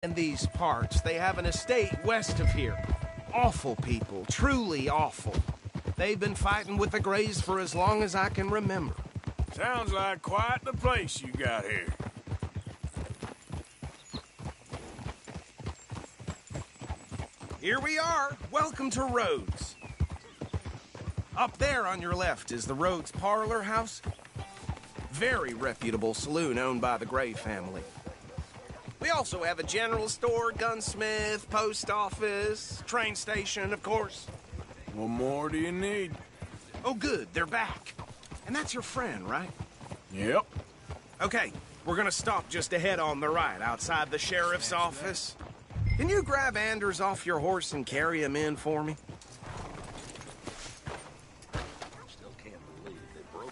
In these parts, they have an estate west of here. Awful people, truly awful. They've been fighting with the Greys for as long as I can remember. Sounds like quite the place you got here. Here we are. Welcome to Rhodes. Up there on your left is the Rhodes Parlor House. Very reputable saloon owned by the Gray family. We also have a general store, gunsmith, post office, train station, of course. What more do you need? Oh, good, they're back. And that's your friend, right? Yep. Okay, we're gonna stop just ahead on the right, outside the sheriff's office. Can you grab Anders off your horse and carry him in for me?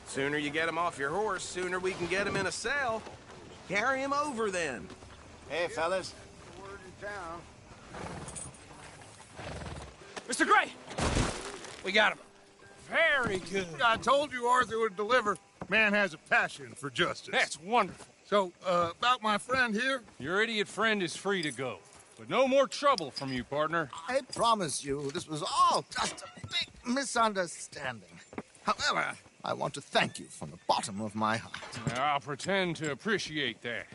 Sooner you get him off your horse, sooner we can get him in a cell. Carry him over, then. Hey, fellas. Word in town. Mr. Gray! We got him. Very good. I told you Arthur would deliver. Man has a passion for justice. That's wonderful. So, about my friend here? Your idiot friend is free to go. But no more trouble from you, partner. I promise you this was all just a big misunderstanding. However, I want to thank you from the bottom of my heart. I'll pretend to appreciate that.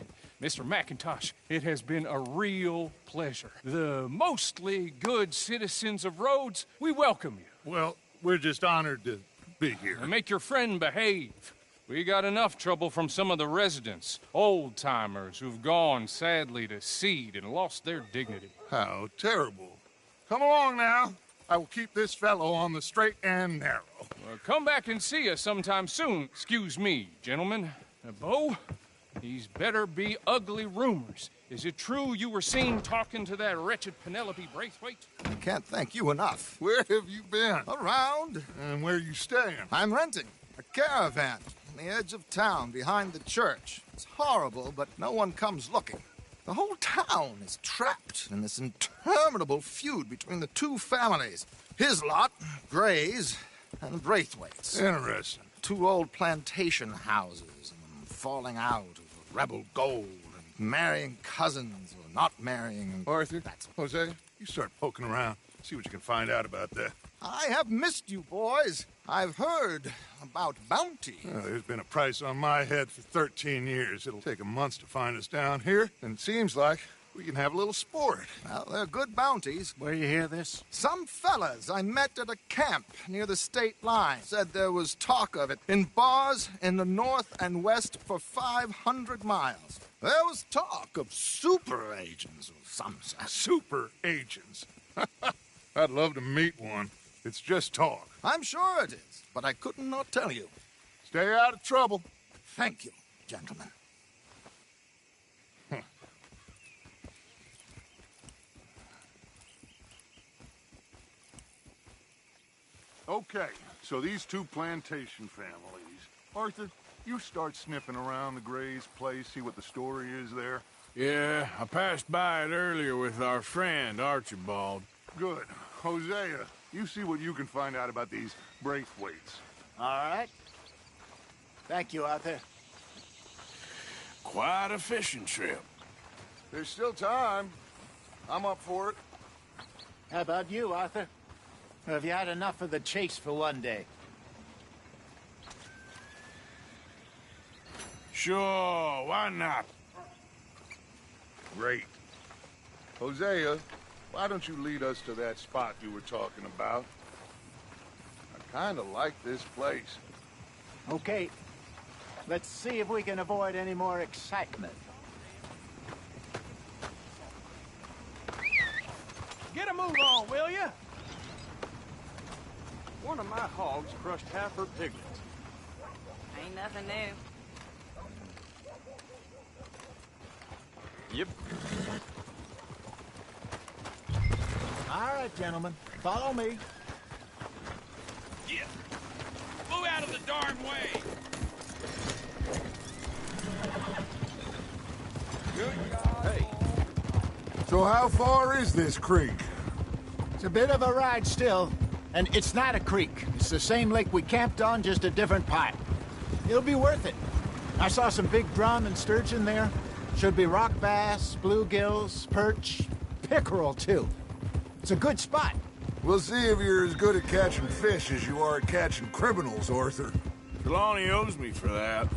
Mr. McIntosh, it has been a real pleasure. The mostly good citizens of Rhodes, we welcome you. Well, we're just honored to be here. And make your friend behave. We got enough trouble from some of the residents, old-timers who've gone, sadly, to seed and lost their dignity. How terrible. Come along now. I will keep this fellow on the straight and narrow. Well, come back and see us sometime soon. Excuse me, gentlemen. Bo, these better be ugly rumors. Is it true you were seen talking to that wretched Penelope Braithwaite? I can't thank you enough. Where have you been? Around. And where are you staying? I'm renting a caravan on the edge of town behind the church. It's horrible, but no one comes looking. The whole town is trapped in this interminable feud between the two families. His lot, Gray's, and Braithwaite's. Interesting. Two old plantation houses, and falling out over rebel gold, and marrying cousins or not marrying. And Arthur, Jose, you start poking around. See what you can find out about that. I have missed you, boys. I've heard about bounty. Well, there's been a price on my head for 13 years. It'll take a month to find us down here, and it seems like we can have a little sport. Well, they're good bounties. Where you hear this? Some fellas I met at a camp near the state line said there was talk of it in bars in the north and west for 500 miles. There was talk of super agents or some such. Super agents. I'd love to meet one. It's just talk. I'm sure it is, but I couldn't not tell you. Stay out of trouble. Thank you, gentlemen. Okay, so these two plantation families. Arthur, you start sniffing around the Gray's place, see what the story is there. Yeah, I passed by it earlier with our friend, Archibald. Good. Hosea, you see what you can find out about these Braithwaites. All right. Thank you, Arthur. Quite a fishing trip. There's still time. I'm up for it. How about you, Arthur? Or have you had enough of the chase for one day? Sure, why not? Great. Hosea, why don't you lead us to that spot you were talking about? I kind of like this place. Okay. Let's see if we can avoid any more excitement. Get a move on, will ya? One of my hogs crushed half her piglets. Ain't nothing new. Yep. All right, gentlemen. Follow me. Yeah. Move out of the darn way. Hey, So how far is this creek? It's a bit of a ride still, and it's not a creek. It's the same lake we camped on, just a different pipe. It'll be worth it. I saw some big drum and sturgeon there. Should be rock bass, bluegills, perch, pickerel, too. It's a good spot. We'll see if you're as good at catching fish as you are at catching criminals, Arthur. Trelawney owes me for that.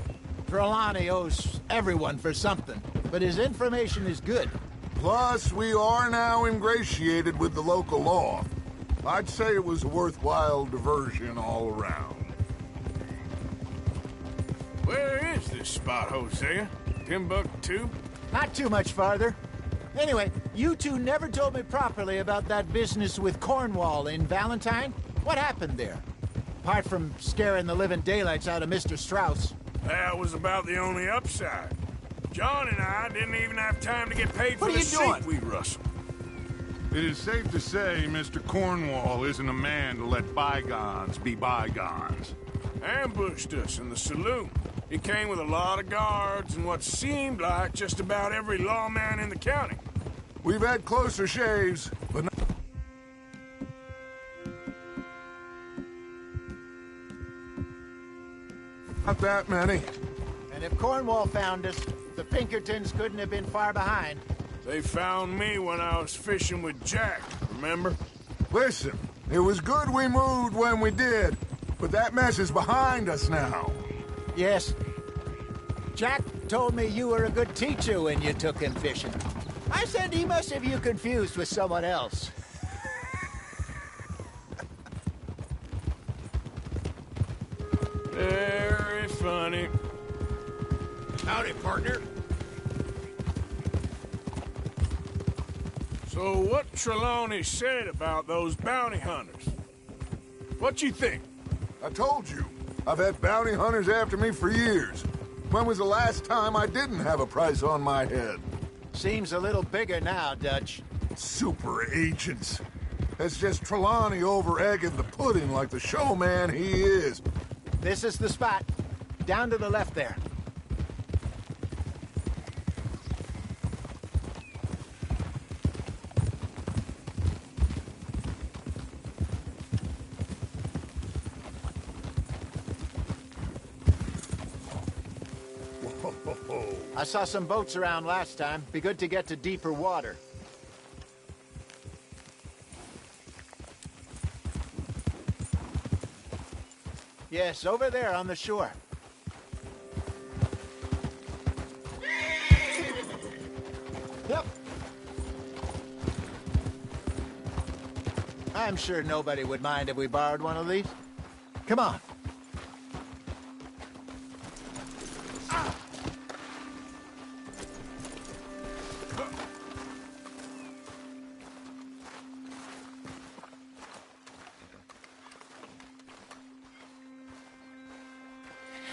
Trelawney owes everyone for something, but his information is good. Plus, we are now ingratiated with the local law. I'd say it was a worthwhile diversion all around. Where is this spot, Hosea? Timbuktu? Not too much farther. Anyway, you two never told me properly about that business with Cornwall in Valentine. What happened there? Apart from scaring the living daylights out of Mr. Strauss. That was about the only upside. John and I didn't even have time to get paid for the sheep we rustled. It is safe to say Mr. Cornwall isn't a man to let bygones be bygones. Ambushed us in the saloon. He came with a lot of guards and what seemed like just about every lawman in the county. We've had closer shaves, but not that many. And if Cornwall found us, the Pinkertons couldn't have been far behind. They found me when I was fishing with Jack, remember? Listen, it was good we moved when we did, but that mess is behind us now. Yes. Jack told me you were a good teacher when you took him fishing. I said he must have you confused with someone else. Very funny. Howdy, partner. So what Trelawney said about those bounty hunters? What you think? I told you, I've had bounty hunters after me for years. When was the last time I didn't have a price on my head? Seems a little bigger now, Dutch. Super agents. That's just Trelawney over-egging the pudding like the showman he is. This is the spot. Down to the left there. I saw some boats around last time. Be good to get to deeper water. Yes, over there on the shore. Yep. I'm sure nobody would mind if we borrowed one of these. Come on.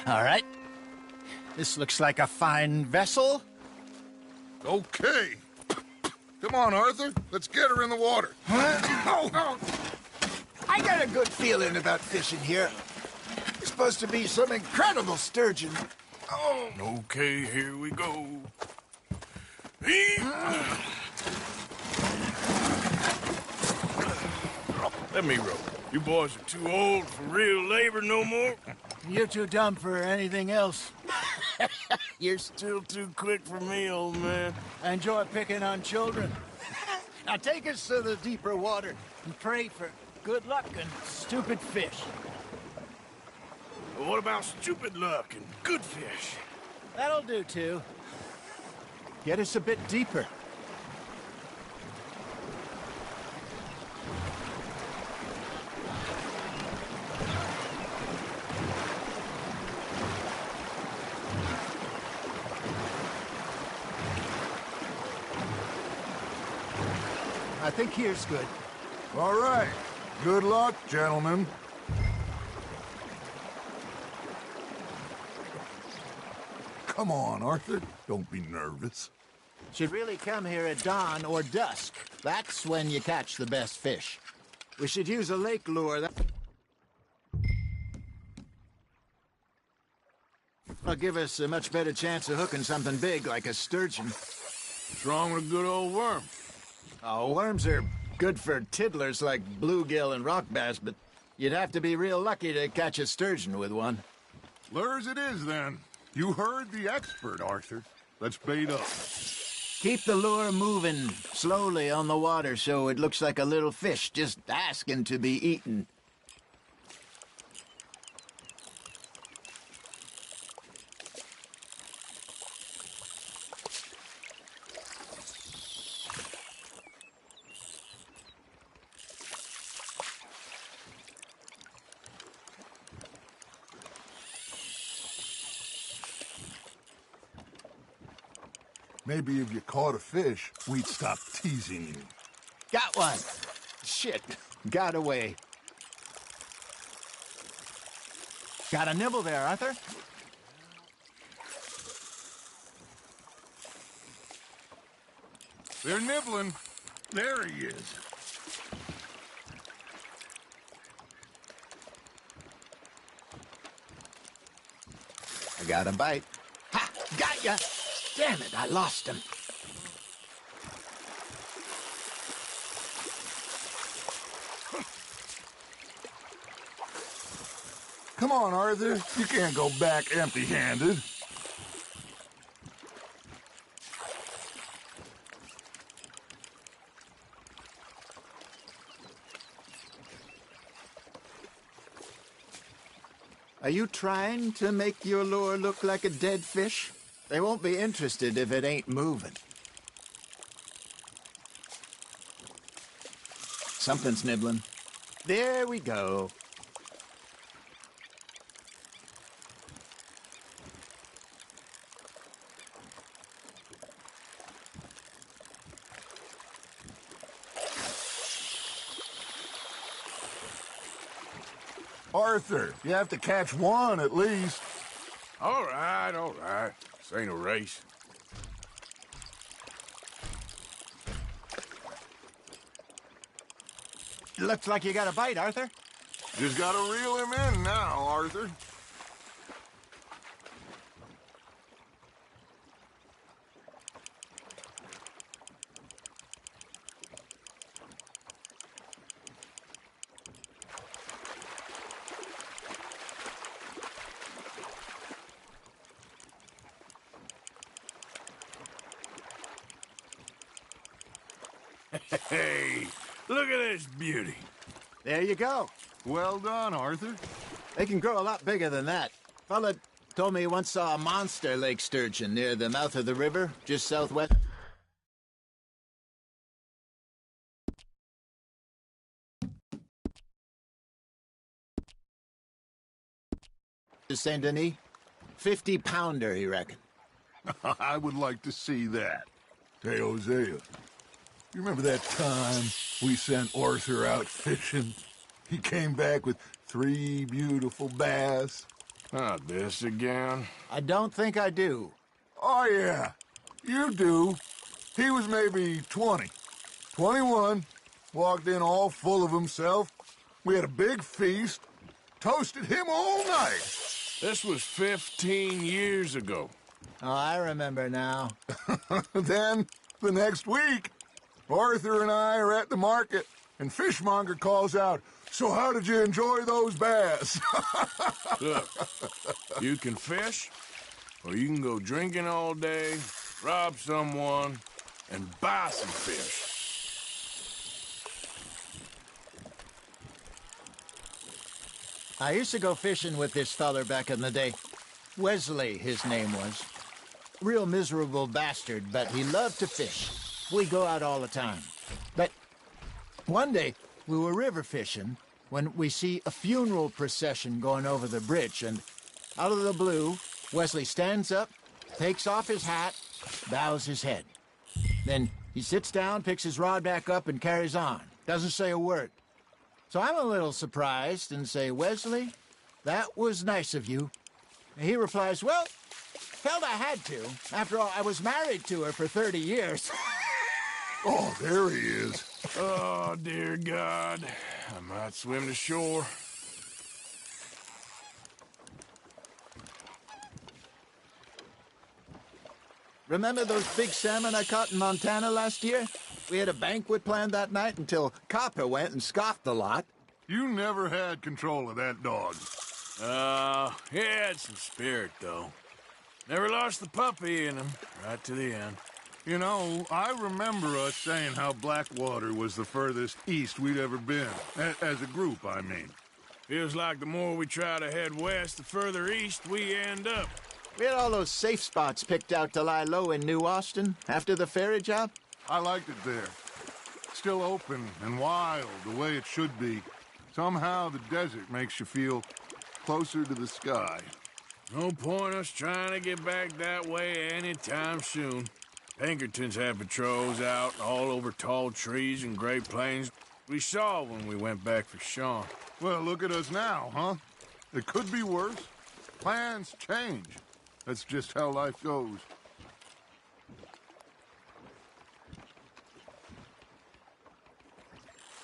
All right. This looks like a fine vessel. Okay. Come on, Arthur. Let's get her in the water. Oh. I got a good feeling about fishing here. It's supposed to be some incredible sturgeon. Oh. Okay, here we go. Let me row. You boys are too old for real labor no more. You're too dumb for anything else. You're still too quick for me, old man. I enjoy picking on children. Now take us to the deeper water and pray for good luck and stupid fish. Well, what about stupid luck and good fish? That'll do, too. Get us a bit deeper. I think here's good. All right. Good luck, gentlemen. Come on, Arthur. Don't be nervous. Should really come here at dawn or dusk. That's when you catch the best fish. We should use a lake lure. That'll give us a much better chance of hooking something big like a sturgeon. What's wrong with a good old worm? Oh, worms are good for tiddlers like bluegill and rock bass, but you'd have to be real lucky to catch a sturgeon with one. Lures it is, then. You heard the expert, Arthur. Let's bait up. Keep the lure moving slowly on the water so it looks like a little fish just asking to be eaten. Maybe if you caught a fish, we'd stop teasing you. Got one. Shit. Got away. Got a nibble there, Arthur? They're nibbling. There he is. I got a bite. Ha! Got ya! Damn it, I lost him. Come on, Arthur. You can't go back empty-handed. Are you trying to make your lure look like a dead fish? They won't be interested if it ain't moving. Something's nibbling. There we go. Arthur, you have to catch one at least. All right, all right. This ain't a race. Looks like you got a bite, Arthur. Just gotta reel him in now, Arthur. Hey, look at this beauty. There you go. Well done, Arthur. They can grow a lot bigger than that. Fella told me he once saw a monster lake sturgeon near the mouth of the river, just southwest. To Saint Denis. 50-pounder, he reckoned. I would like to see that. Hey, Hosea, you remember that time we sent Arthur out fishing? He came back with 3 beautiful bass. Not this again. I don't think I do. Oh, yeah, you do. He was maybe 20, 21, walked in all full of himself. We had a big feast, toasted him all night. This was 15 years ago. Oh, I remember now. Then, the next week, Arthur and I are at the market, and Fishmonger calls out, "So how did you enjoy those bass?" Look, you can fish, or you can go drinking all day, rob someone, and buy some fish. I used to go fishing with this feller back in the day. Wesley, his name was. Real miserable bastard, but he loved to fish. We go out all the time. But one day, we were river fishing when we see a funeral procession going over the bridge, and out of the blue, Wesley stands up, takes off his hat, bows his head. Then he sits down, picks his rod back up, and carries on. Doesn't say a word. So I'm a little surprised and say, "Wesley, that was nice of you." And he replies, "Well, felt I had to. After all, I was married to her for 30 years. Oh, there he is. Oh, dear God. I might swim to shore. Remember those big salmon I caught in Montana last year? We had a banquet planned that night until Copper went and scoffed the lot. You never had control of that dog. He had some spirit, though. Never lost the puppy in him, right to the end. You know, I remember us saying how Blackwater was the furthest east we'd ever been. As a group, I mean. Feels like the more we try to head west, the further east we end up. We had all those safe spots picked out to lie low in New Austin after the ferry job. I liked it there. Still open and wild, the way it should be. Somehow the desert makes you feel closer to the sky. No point us trying to get back that way anytime soon. Pinkertons had patrols out all over tall trees and Great Plains. We saw when we went back for Sean. Well, look at us now, huh? It could be worse. Plans change. That's just how life goes.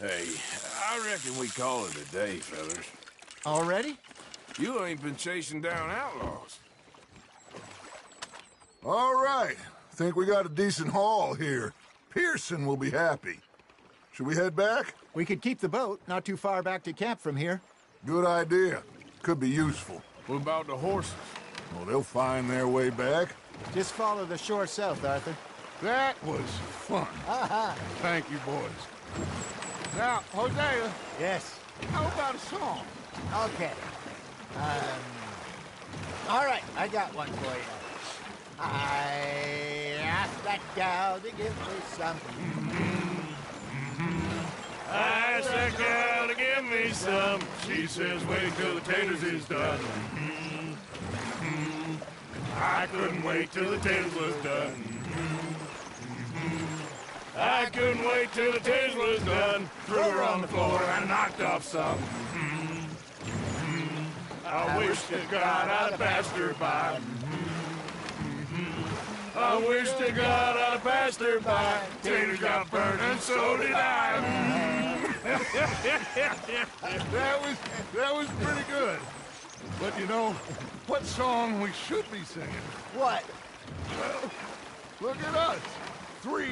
Hey, I reckon we call it a day, fellas. Already? You ain't been chasing down outlaws. All right. Think we got a decent haul here. Pearson will be happy. Should we head back? We could keep the boat not too far back to camp from here. Good idea. Could be useful. What about the horses? Well, they'll find their way back. Just follow the shore south, Arthur. That was fun. Thank you, boys. Now, Hosea, Yes. how about a song? Okay. All right, I got one for you. I asked that gal to give me some. I asked that gal to give me some. She says, wait till the taters is done. I couldn't wait till the taters was done. I couldn't wait till the taters was done. Threw her on the floor and knocked off some. I wish to God I'd passed her by. I wish to God I'd passed her by. Taters got burned and so did I. That was pretty good. But you know, what song we should be singing? What? Well, look at us. 3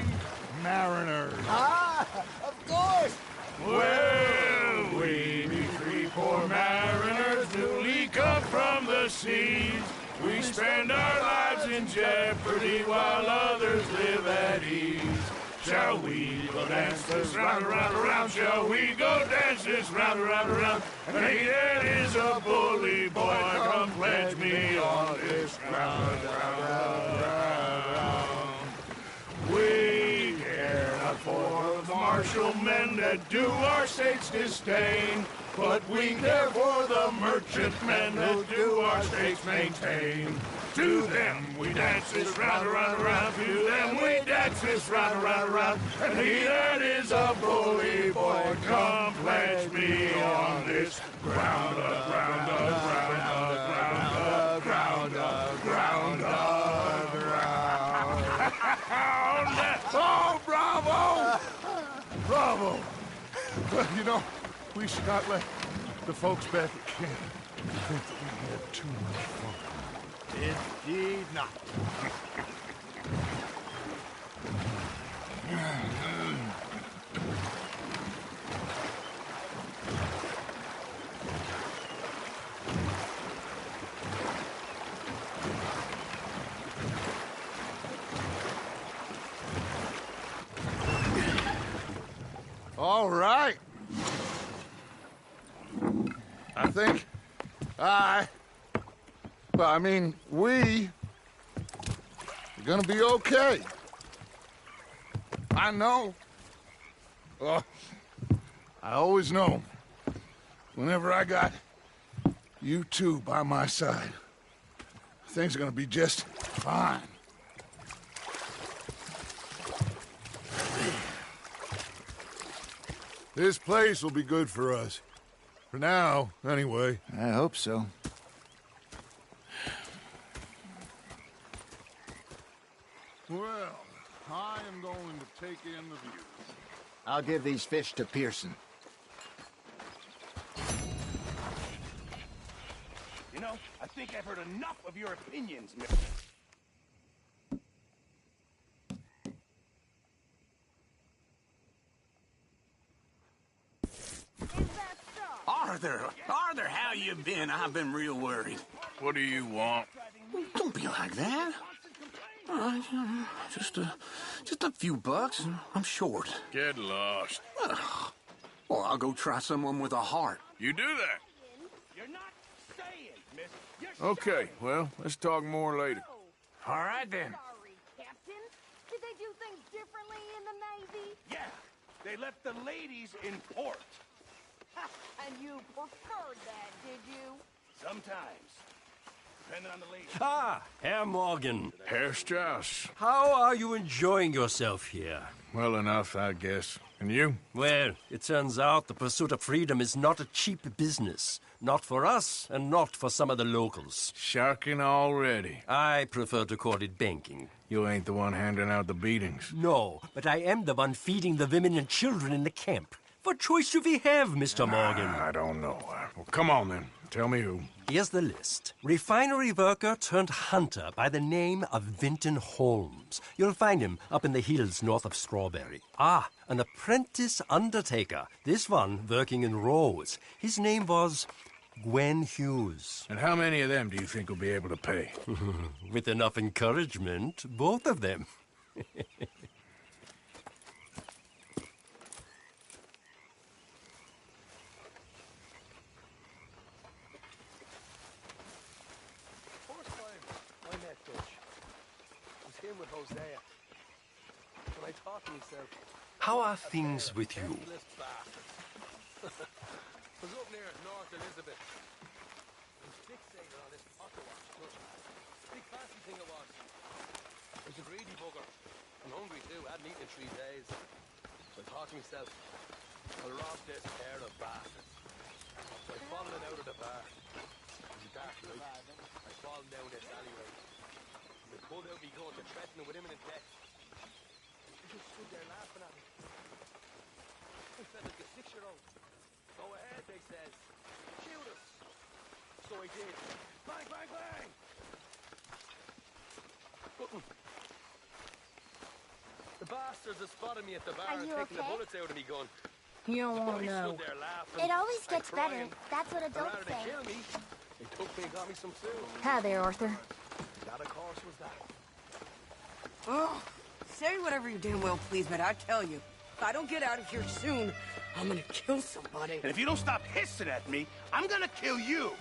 mariners. Ah, of course. Well, we be 3 poor mariners newly come from the seas. We spend our lives in jeopardy while others live at ease. Shall we go dance this round, around, around? Shall we go dance this round, around, around? And he that is a bully boy, come pledge me on this ground, We care not for the martial men that do our state's disdain, but we care for the merchantmen that do our states maintain. To them we dance this round, around, around. To them we dance this round, around, around. And he that is a bully boy, come pledge me on this ground, ground, ground, ground, ground, ground. Oh, bravo! Bravo! Well, you know, we should not let the folks back at camp think that we had too much fun. Indeed not. All right. I think we are gonna be okay. I know. I always know. Whenever I got you two by my side, things are gonna be just fine. This place will be good for us. For now, anyway. I hope so. Well, I am going to take in the view. I'll give these fish to Pearson. You know, I think I've heard enough of your opinions, Miss. Arthur, how you been? I've been real worried. What do you want? Don't be like that. All right, just a few bucks, and I'm short. Get lost. Well, I'll go try someone with a heart. You do that. You're not staying, miss. Okay, well, let's talk more later. All right, then. Sorry, Captain. Did they do things differently in the Navy? Yeah, they left the ladies in port. And you preferred that, did you? Sometimes. Depending on the lady. Ah, Herr Morgan. Herr Strauss. How are you enjoying yourself here? Well enough, I guess. And you? Well, it turns out the pursuit of freedom is not a cheap business. Not for us, and not for some of the locals. Sharking already. I prefer to call it banking. You ain't the one handing out the beatings. No, but I am the one feeding the women and children in the camp. What choice do we have, Mr. Morgan? I don't know. Well, come on then. Tell me who. Here's the list. Refinery worker turned hunter by the name of Vinton Holmes. You'll find him up in the hills north of Strawberry. Ah, an apprentice undertaker. This one working in Rhodes. His name was Gwen Hughes. And how many of them do you think will be able to pay? With enough encouragement, both of them. With Hosea. When I talk to myself. How are things with you? Was up near North Elizabeth. I'm fixated on this potter wash. Big fancy thing it was. It was a greedy bugger. I'm hungry too. I hadn't eaten in 3 days. So I thought to myself, I'll rob this pair of bastards. So I followed out of the bar. It was a dark night. I followed down this alleyway. They pulled out me gun to threaten him with imminent death. They just stood there laughing at me. I felt like a 6-year-old. Go ahead, they says. Shoot us. So I did. Bang, bang, bang! The bastards have spotted me at the bar Are and you taken the okay? bullets out of me gun. You don't want I to know. stood there laughing. It always and gets better. crying. That's what And adults rather than say. kill me, they took me and got me some food. Hi there, Arthur. That, of course, was that. Oh, say whatever you damn well please, but I tell you, if I don't get out of here soon, I'm gonna kill somebody. And if you don't stop hissing at me, I'm gonna kill you.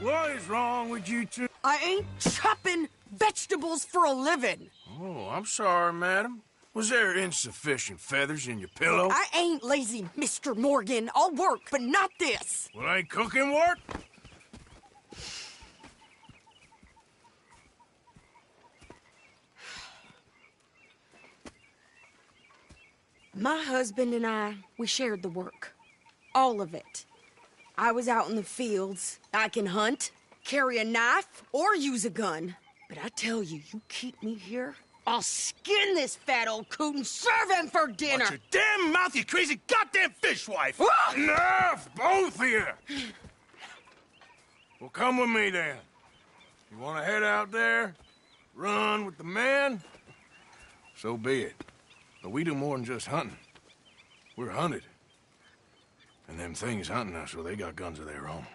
What is wrong with you two? I ain't chopping vegetables for a living. Oh, I'm sorry, madam. Was there insufficient feathers in your pillow? I ain't lazy, Mr. Morgan. I'll work, but not this. Well, ain't cooking work? My husband and I, we shared the work. All of it. I was out in the fields. I can hunt, carry a knife, or use a gun. But I tell you, you keep me here, I'll skin this fat old coot and serve him for dinner. Watch your damn mouth, you crazy goddamn fishwife! Ah! Enough, both of you! Well, come with me then. You want to head out there, run with the men? So be it. But we do more than just hunting. We're hunted. And them things hunting us, well, they got guns of their own.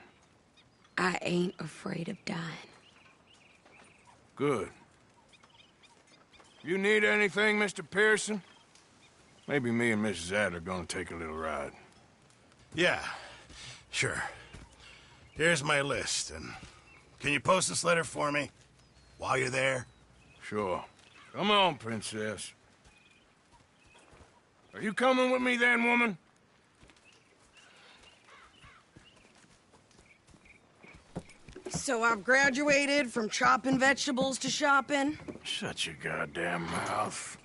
I ain't afraid of dying. Good. You need anything, Mr. Pearson? Maybe me and Mrs. Adler are gonna take a little ride. Yeah, sure. Here's my list, and can you post this letter for me while you're there? Sure. Come on, Princess. Are you coming with me then, woman? So I've graduated from chopping vegetables to shopping. Shut your goddamn mouth.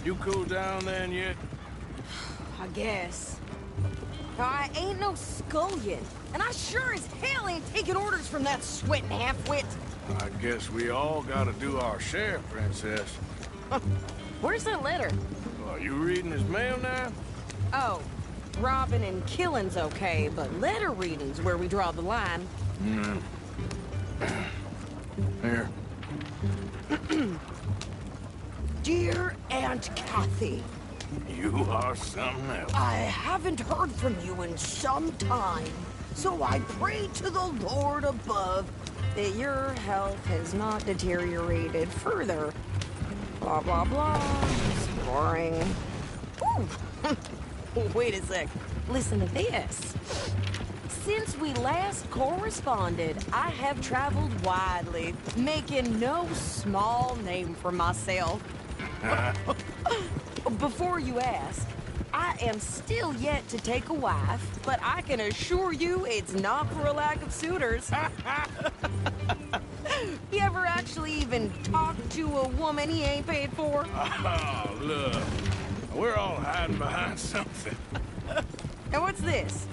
You cool down then yet? I guess. Now, I ain't no scullion, and I sure as hell ain't taking orders from that sweating half-wit. I guess we all gotta do our share, Princess. Where's that letter? Are you reading his mail now? Oh, robbing and killing's okay, but letter reading's where we draw the line. Here. Dear Aunt Kathy, You are something else. I haven't heard from you in some time, so I pray to the Lord above that your health has not deteriorated further. Blah, blah, blah. It's boring. Ooh. Wait a sec. Listen to this. Since we last corresponded, I have traveled widely, making no small name for myself. Before you ask, I am still yet to take a wife, but I can assure you it's not for a lack of suitors. You ever actually even talk to a woman he ain't paid for? Oh, look. We're all hiding behind something. And what's this?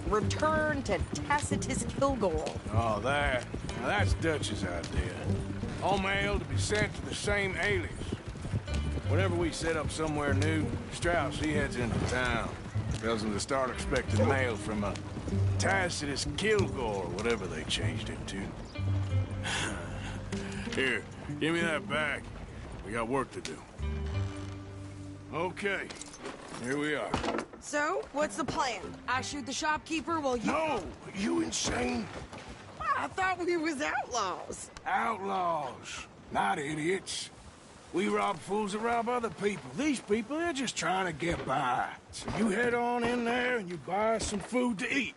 Return to Tacitus Kilgore. Oh, that. Now, that's Dutch's idea. All mail to be sent to the same alias. Whenever we set up somewhere new, Strauss, he heads into town. Tells them to start expecting mail from a Tacitus Kilgore, whatever they changed it to. Here, give me that back. We got work to do. Okay, here we are. So, what's the plan? I shoot the shopkeeper while you... No! You insane? I thought we was outlaws. Outlaws, not idiots. We rob fools that rob other people. These people, they're just trying to get by. So you head on in there and you buy us some food to eat.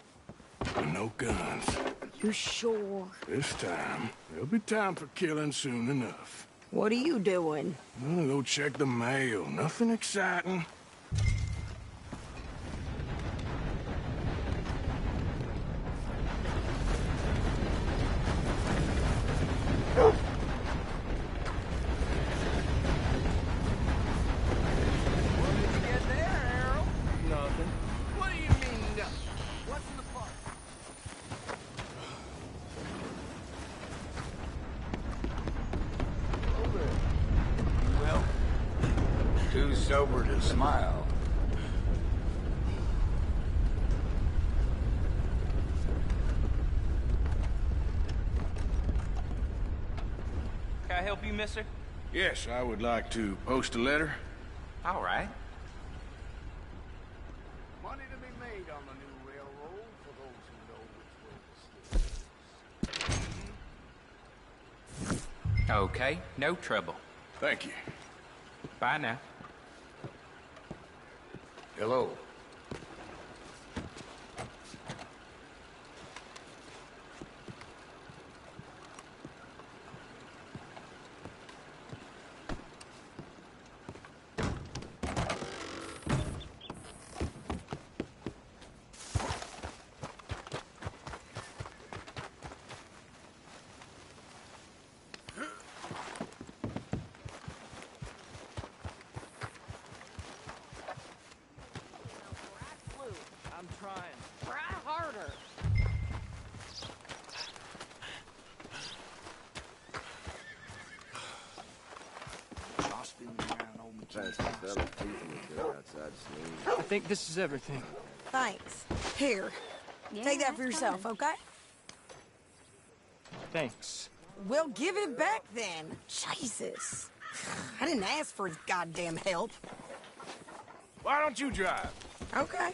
But no guns. You sure? This time, there'll be time for killing soon enough. What are you doing? I'm gonna go check the mail. Nothing exciting. Too sober to smile. Can I help you, mister? Yes, I would like to post a letter. All right. Money to be made on the new railroad for those who know which way to steer. Okay, no trouble. Thank you. Bye now. Hello. I'm trying. Try harder. I think this is everything. Thanks. Here. Take that for yourself, okay? Thanks. Well, give it back then. Jesus. I didn't ask for his goddamn help. Why don't you drive? Okay.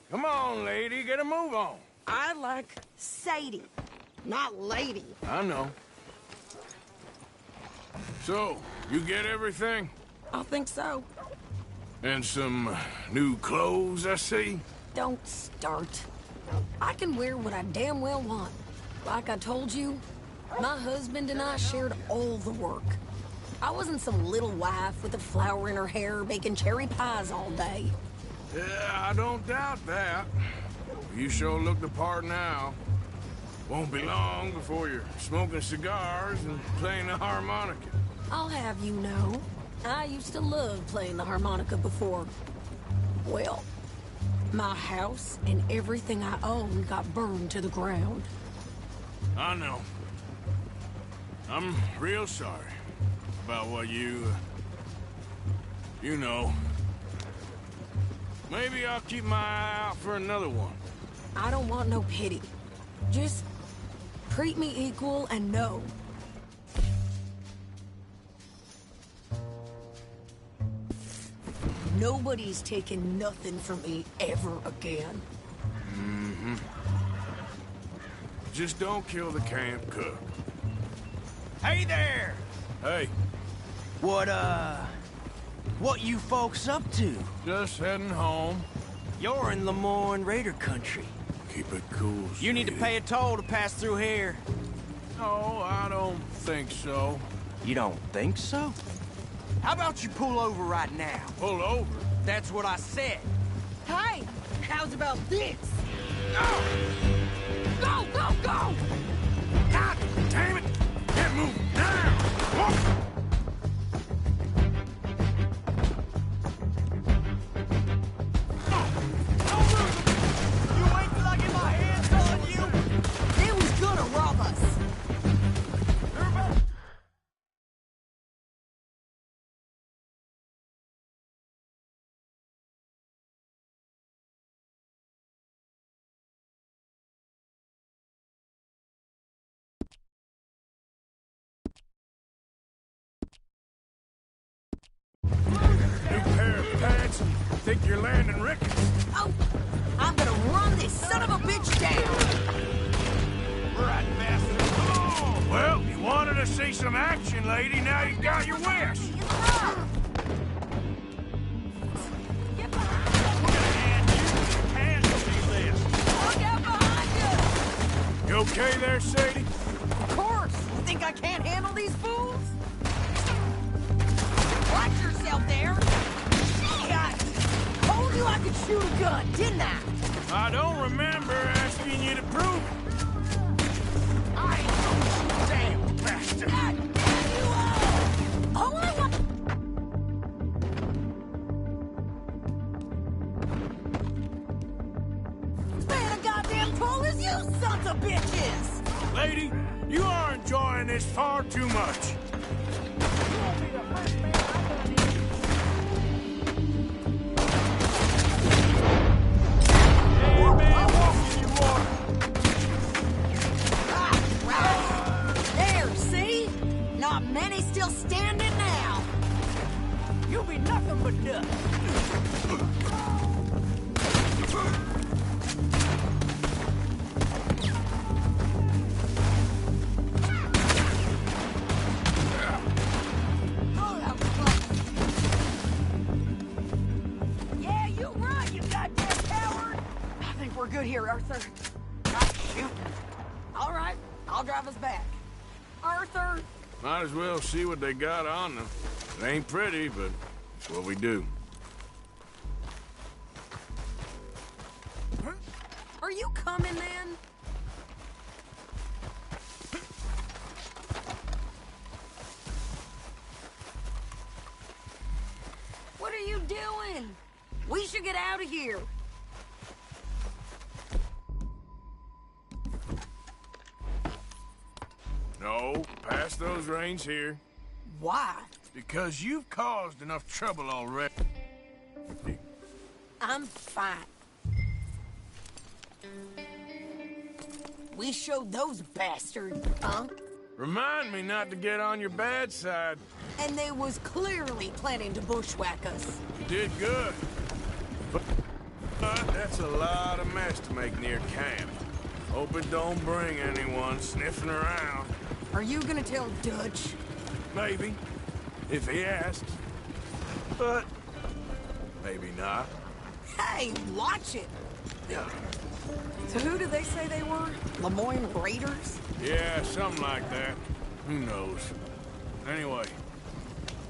Come on, lady, get a move on. I like Sadie, not lady. I know. So, you get everything? I think so. And some new clothes, I see? Don't start. I can wear what I damn well want. Like I told you, my husband and I shared all the work. I wasn't some little wife with a flower in her hair baking cherry pies all day. Yeah, I don't doubt that. You sure look the part now. Won't be long before you're smoking cigars and playing the harmonica. I'll have you know, I used to love playing the harmonica before. Well, my house and everything I owned got burned to the ground. I know. I'm real sorry about what you know. Maybe I'll keep my eye out for another one. I don't want no pity. Just treat me equal and know. Nobody's taking nothing from me ever again. Mm-hmm. Just don't kill the camp cook. Hey there! Hey. What you folks up to? Just heading home. You're in Lemoyne Raider country. Keep it cool, You need to sweetie. pay a toll to pass through here. No, I don't think so. You don't think so? How about you pull over right now? Pull over? That's what I said. Hey, how's about this? Go, go, go! God damn it! Get moving now! Whoa. New pair of pants? Think you're landing rickets? Oh, I'm gonna run this son of a bitch down. Right, bastard. Come on! Well, you wanted to see some action, lady. Now you got your wish. You okay there, Sadie? Of course. You think I can't handle these fools? Watch yourself there. I told you I could shoot a gun, didn't I? I don't remember asking you to prove it. I damn bastard. God damn you all! Only one. Man, a goddamn toll is you sons of bitches! Lady, you are enjoying this far too much. There, see? Not many still standing now. You'll be nothing but dust. Yeah, you run, you goddamn coward! I think we're good here, Arthur. Not shooting. All right, I'll drive us back. Arthur! Might as well see what they got on them. It ain't pretty, but it's what we do. Are you coming then? What are you doing? We should get out of here. No, pass those reins here. Why? Because you've caused enough trouble already. I'm fine. We showed those bastards, huh? Remind me not to get on your bad side. And they was clearly planning to bushwhack us. You did good. But that's a lot of mess to make near camp. Hope it don't bring anyone sniffing around. Are you gonna tell Dutch? Maybe, if he asks. But maybe not. Hey, watch it. So who did they say they were? Lemoyne Raiders? Yeah, something like that. Who knows? Anyway,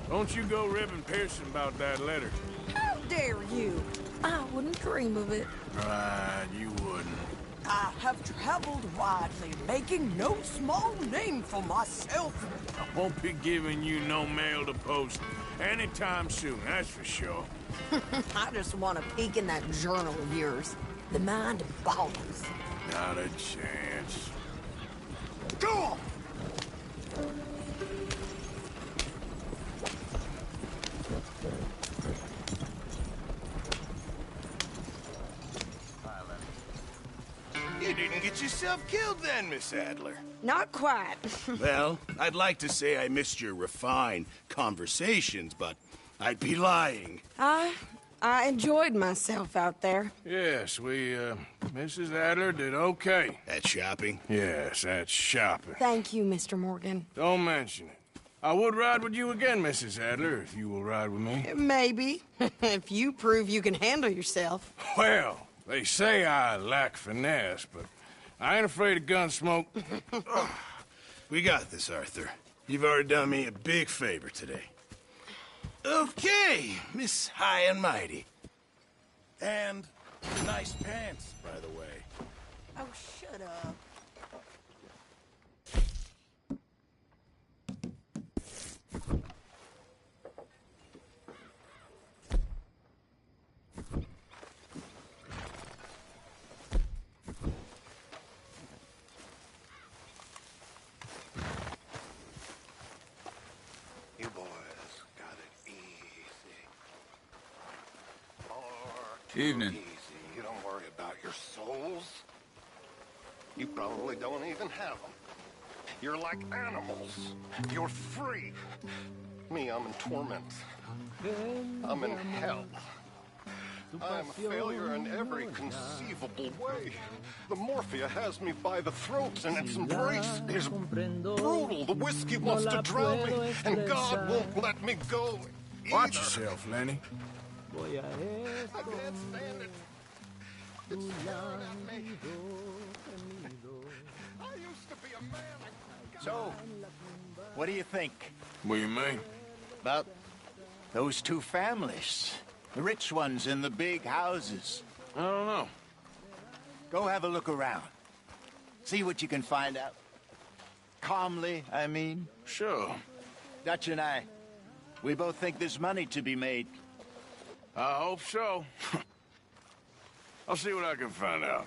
don't you go ribbing Pearson about that letter. How dare you? I wouldn't dream of it. Right, you wouldn't. I have traveled widely, making no small name for myself. I won't be giving you no mail to post anytime soon, that's for sure. I just want to peek in that journal of yours. The mind boggles. Not a chance. Go on! You didn't get yourself killed then, Miss Adler. Not quite. Well, I'd like to say I missed your refined conversations, but I'd be lying. I I enjoyed myself out there. Yes, Mrs. Adler did okay. At shopping? Yes, that's shopping. Thank you, Mr. Morgan. Don't mention it. I would ride with you again, Mrs. Adler, if you will ride with me. Maybe. If you prove you can handle yourself. Well, they say I lack finesse, but I ain't afraid of gun smoke. We got this, Arthur. You've already done me a big favor today. Okay, Miss High and Mighty. And nice pants, by the way. Oh, shut up. You boys got it easy. Evening. Easy. You don't worry about your souls. You probably don't even have them. You're like animals. You're free. Me, I'm in torment. I'm in hell. I'm a failure in every conceivable way. The morphia has me by the throat, and its embrace is brutal. The whiskey wants to drown me, and God won't let me go. Watch yourself, Lenny. I can't stand it. It's staring at me. I used to be a man. So, what do you think? What do you mean? About those two families. The rich ones in the big houses. I don't know. Go have a look around. See what you can find out. Calmly, I mean. Sure. Dutch and I, we both think there's money to be made. I hope so. I'll see what I can find out.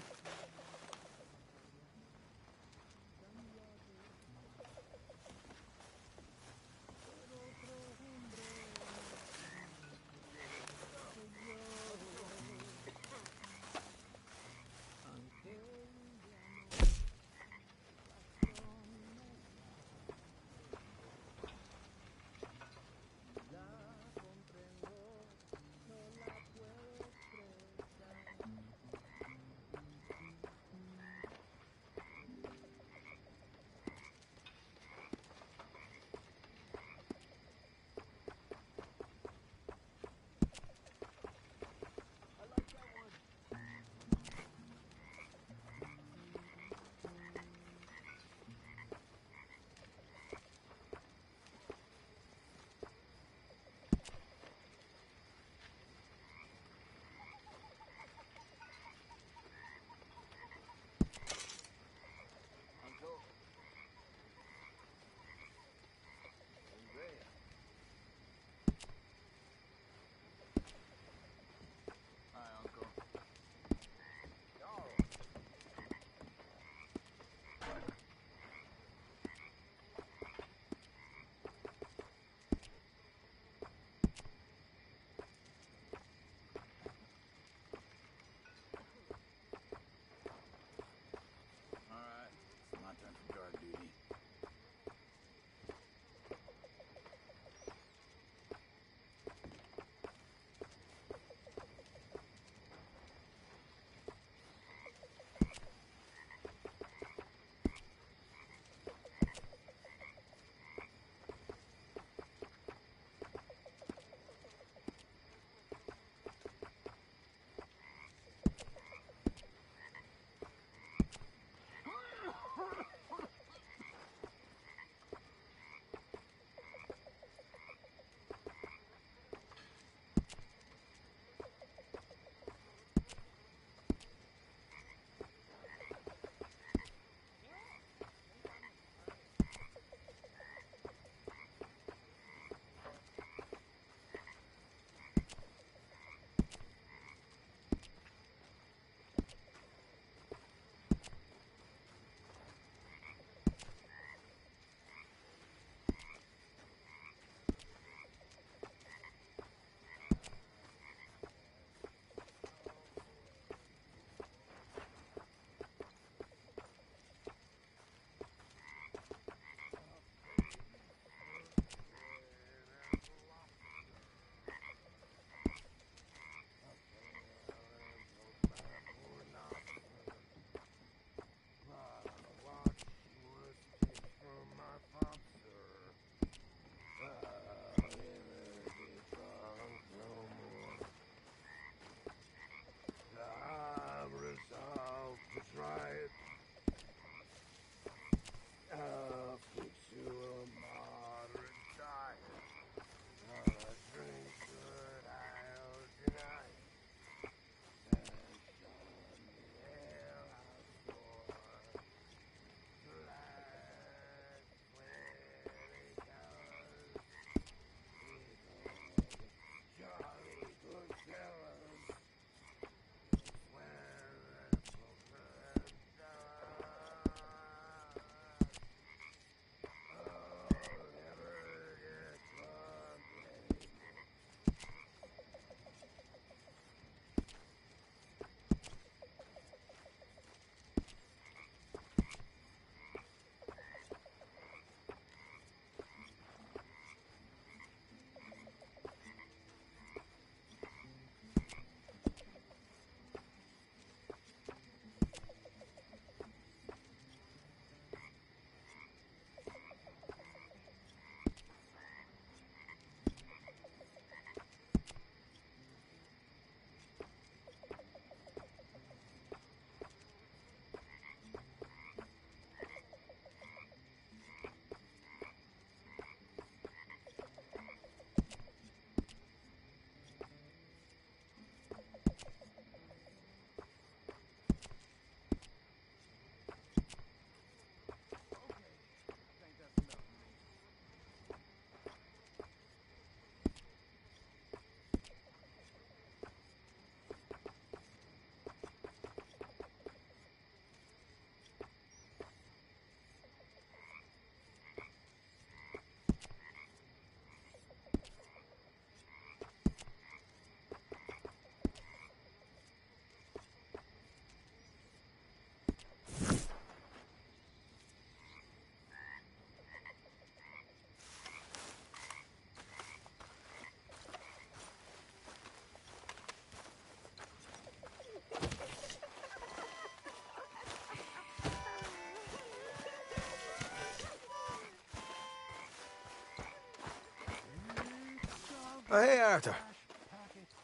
Oh, hey, Arthur.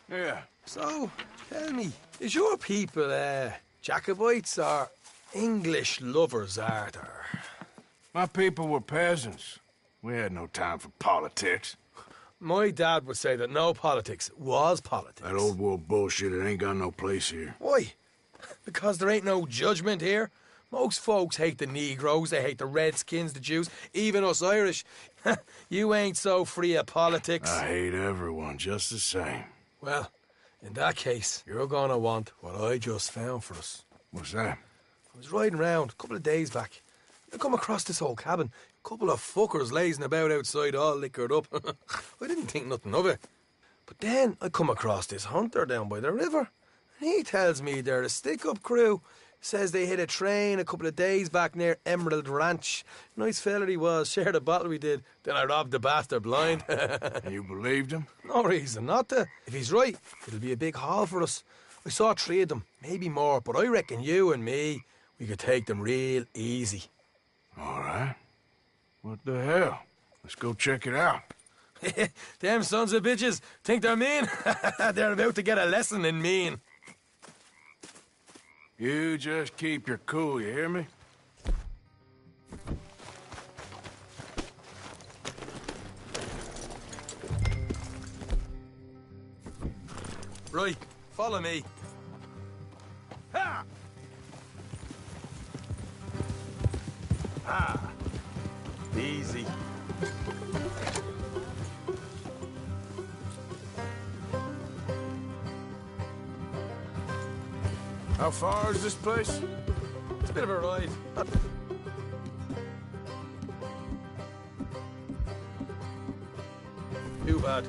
Yeah. So, tell me, is your people, Jacobites or English lovers, Arthur? My people were peasants. We had no time for politics. My dad would say that no politics was politics. That old world bullshit, it ain't got no place here. Why? Because there ain't no judgment here. Most folks hate the Negroes, they hate the Redskins, the Jews, even us Irish. You ain't so free of politics. I hate everyone just the same. Well, in that case, you're gonna want what I just found for us. What's that? I was riding around a couple of days back. I come across this old cabin. A couple of fuckers lazing about outside all liquored up. I didn't think nothing of it. But then I come across this hunter down by the river. And he tells me they're a stick-up crew. Says they hit a train a couple of days back near Emerald Ranch. Nice fella he was, shared a bottle we did. Then I robbed the bastard blind. You believed him? No reason not to. If he's right, it'll be a big haul for us. I saw 3 of them, maybe more, but I reckon you and me, we could take them real easy. All right. What the hell? Let's go check it out. Them sons of bitches think they're mean. They're about to get a lesson in mean. You just keep your cool, you hear me? Right, follow me. Ha! Ah, easy. How far is this place? It's a bit of a ride. Too bad.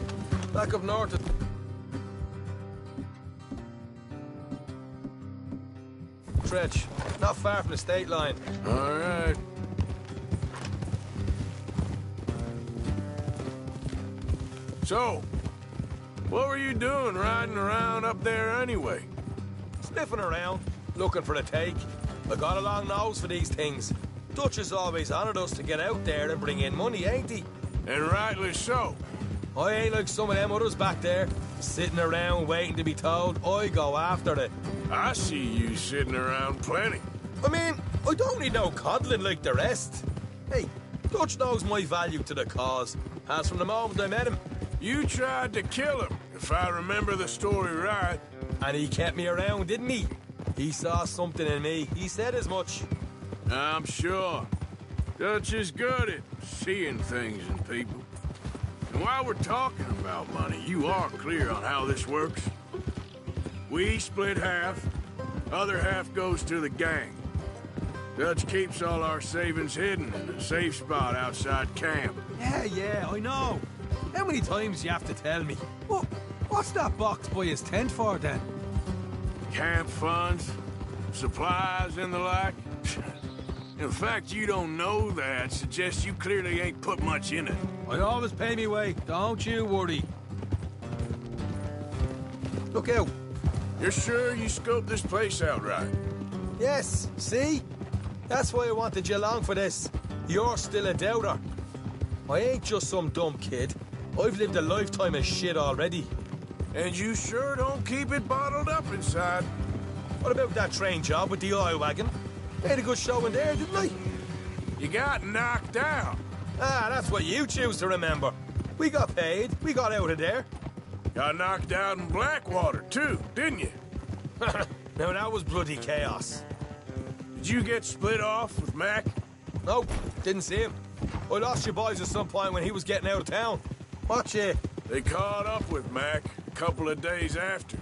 Back up north. Stretch. Not far from the state line. All right. So, what were you doing riding around up there anyway? Sniffing around, looking for a take. I got a long nose for these things. Dutch has always honoured us to get out there and bring in money, ain't he? And rightly so. I ain't like some of them others back there, sitting around waiting to be told. I go after it. I see you sitting around plenty. I mean, I don't need no coddling like the rest. Hey, Dutch knows my value to the cause. As from the moment I met him. You tried to kill him, if I remember the story right. And he kept me around, didn't he? He saw something in me. He said as much. I'm sure. Dutch is good at seeing things in people. And while we're talking about money, you are clear on how this works. We split half, other half goes to the gang. Dutch keeps all our savings hidden in a safe spot outside camp. Yeah, I know. How many times do you have to tell me? What's that box by his tent for, then? Camp funds, supplies, and the like. The fact you don't know that suggests you clearly ain't put much in it. I always pay me way, don't you worry. Look out. You're sure you scoped this place out right? Yes, see? That's why I wanted you along for this. You're still a doubter. I ain't just some dumb kid. I've lived a lifetime of shit already. And you sure don't keep it bottled up inside. What about that train job with the oil wagon? They had a good show in there, didn't I? You got knocked out. Ah, that's what you choose to remember. We got paid. We got out of there. Got knocked out in Blackwater, too, didn't you? Now, that was bloody chaos. Did you get split off with Mac? Nope, didn't see him. I lost your boys at some point when he was getting out of town. Watch it. They caught up with Mac a couple of days after.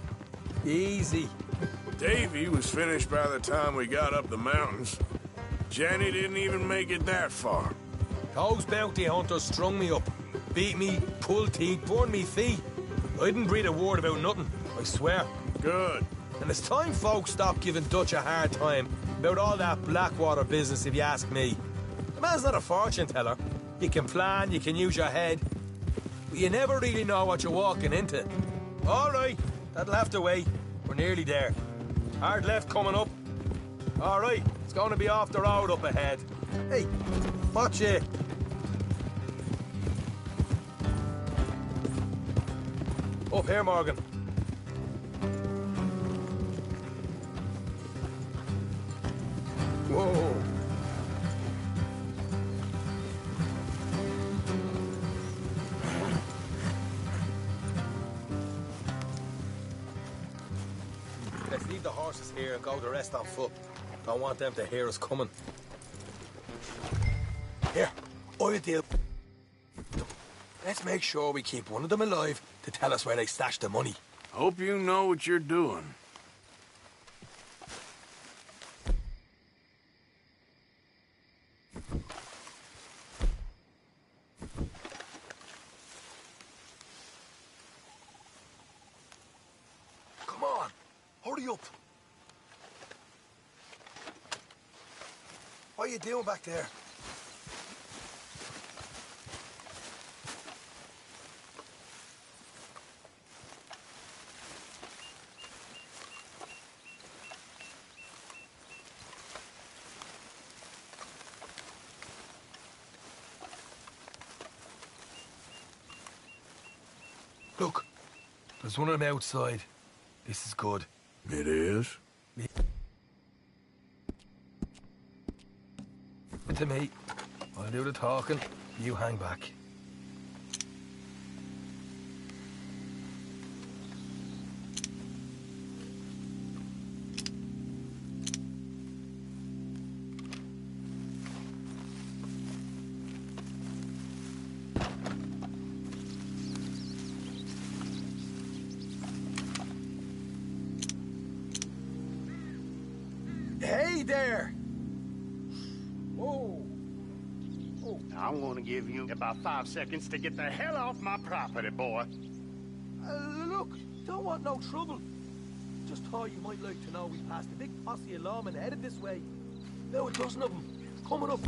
Easy. Davy was finished by the time we got up the mountains. Jenny didn't even make it that far. Those bounty hunters strung me up. Beat me, pulled teeth, burned me feet. I didn't breathe a word about nothing, I swear. Good. And it's time folks stop giving Dutch a hard time about all that Blackwater business, if you ask me. The man's not a fortune teller. You can plan, you can use your head, but you never really know what you're walking into. All right, that'll have to wait. We're nearly there. Hard left coming up. All right, it's going to be off the road up ahead. Hey, watch it. Up here, Morgan. Whoa. Let's leave the horses here and go the rest on foot. Don't want them to hear us coming. Here, I'll deal. Let's make sure we keep one of them alive to tell us where they stashed the money. Hope you know what you're doing. Come on, hurry up. What are you doing back there? Look, there's one of them outside. This is good. It is? To me. I'll do the talking. You hang back. Hey there! Whoa! I'm gonna give you about 5 seconds to get the hell off my property, boy. Look, don't want no trouble. Just thought you might like to know we passed a big posse of lawmen headed this way. Now a dozen of them. Coming up.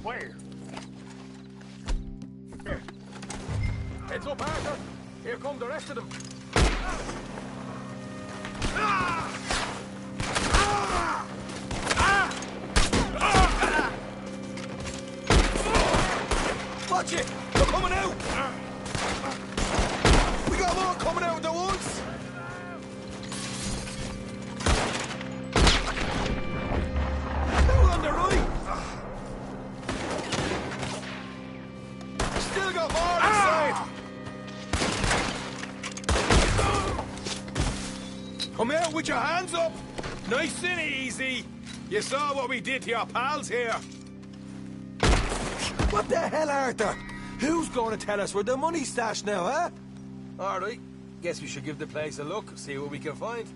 Where? Here. Heads up, Arthur. Here come the rest of them. Watch it! They're coming out! We got more coming out of the woods! Now on the right! Still got more inside! Come out with your hands up! Nice and easy! You saw what we did to your pals here! What the hell, Arthur? Who's going to tell us where the money's stashed now, huh? All right. Guess we should give the place a look, see what we can find.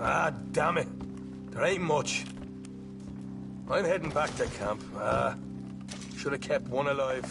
Ah, damn it. There ain't much. I'm heading back to camp. Should have kept one alive.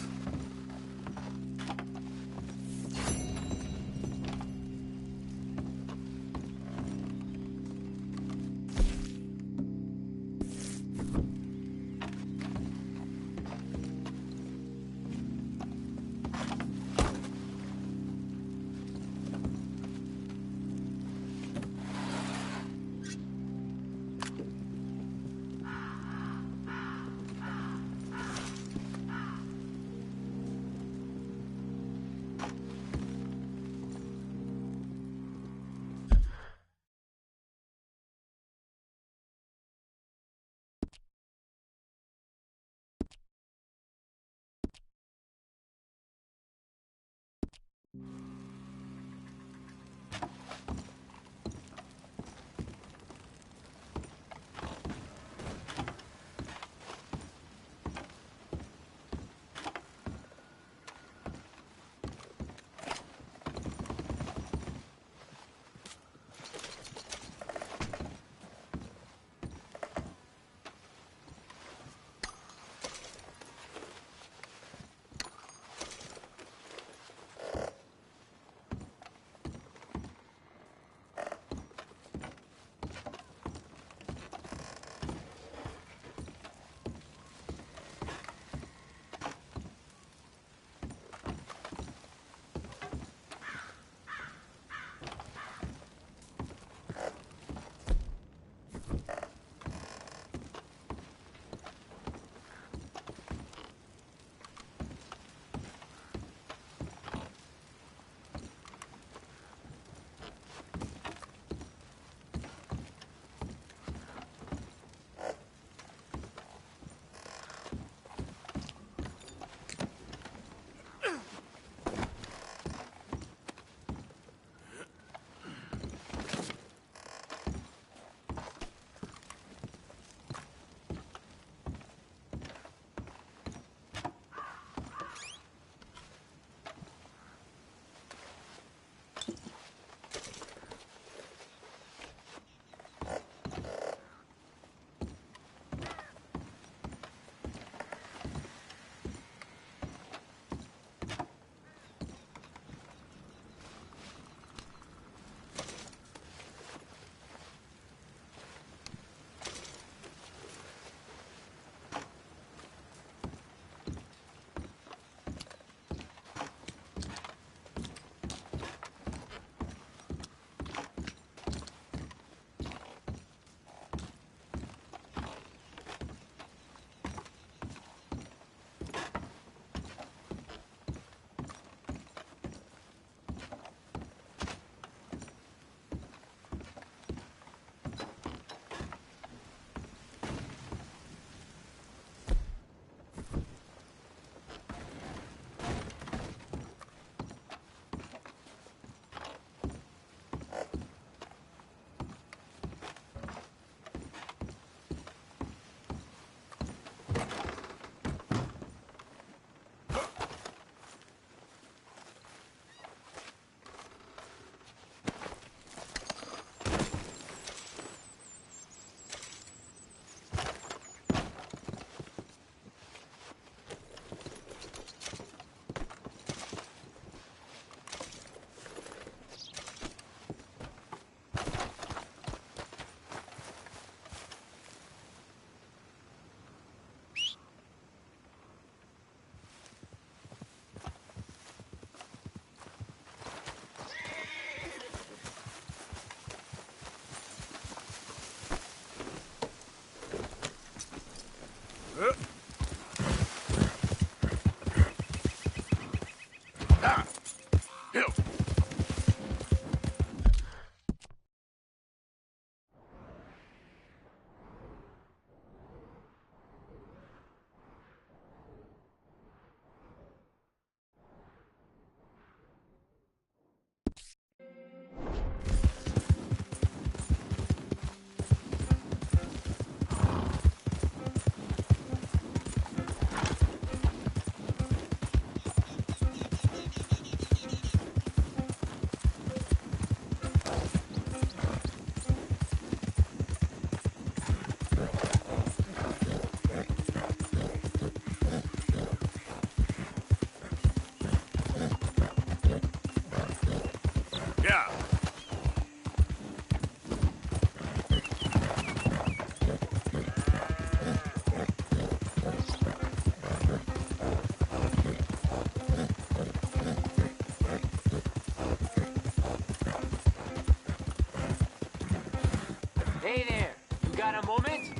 a moment?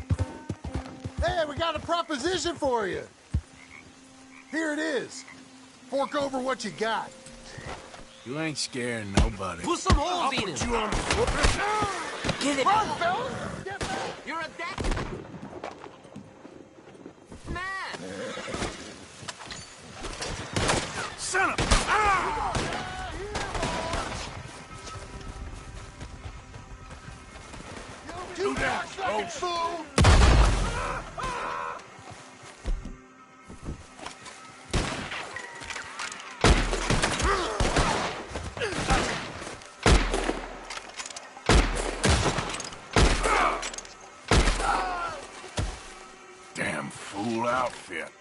Hey, we got a proposition for you. Here it is. Fork over what you got. You ain't scaring nobody. Put some holes I'll in put him. you on the floor. Get it. Run, fellas! You're a dead man. Son of... Ah! Do that, folks. fool! Damn fool outfit.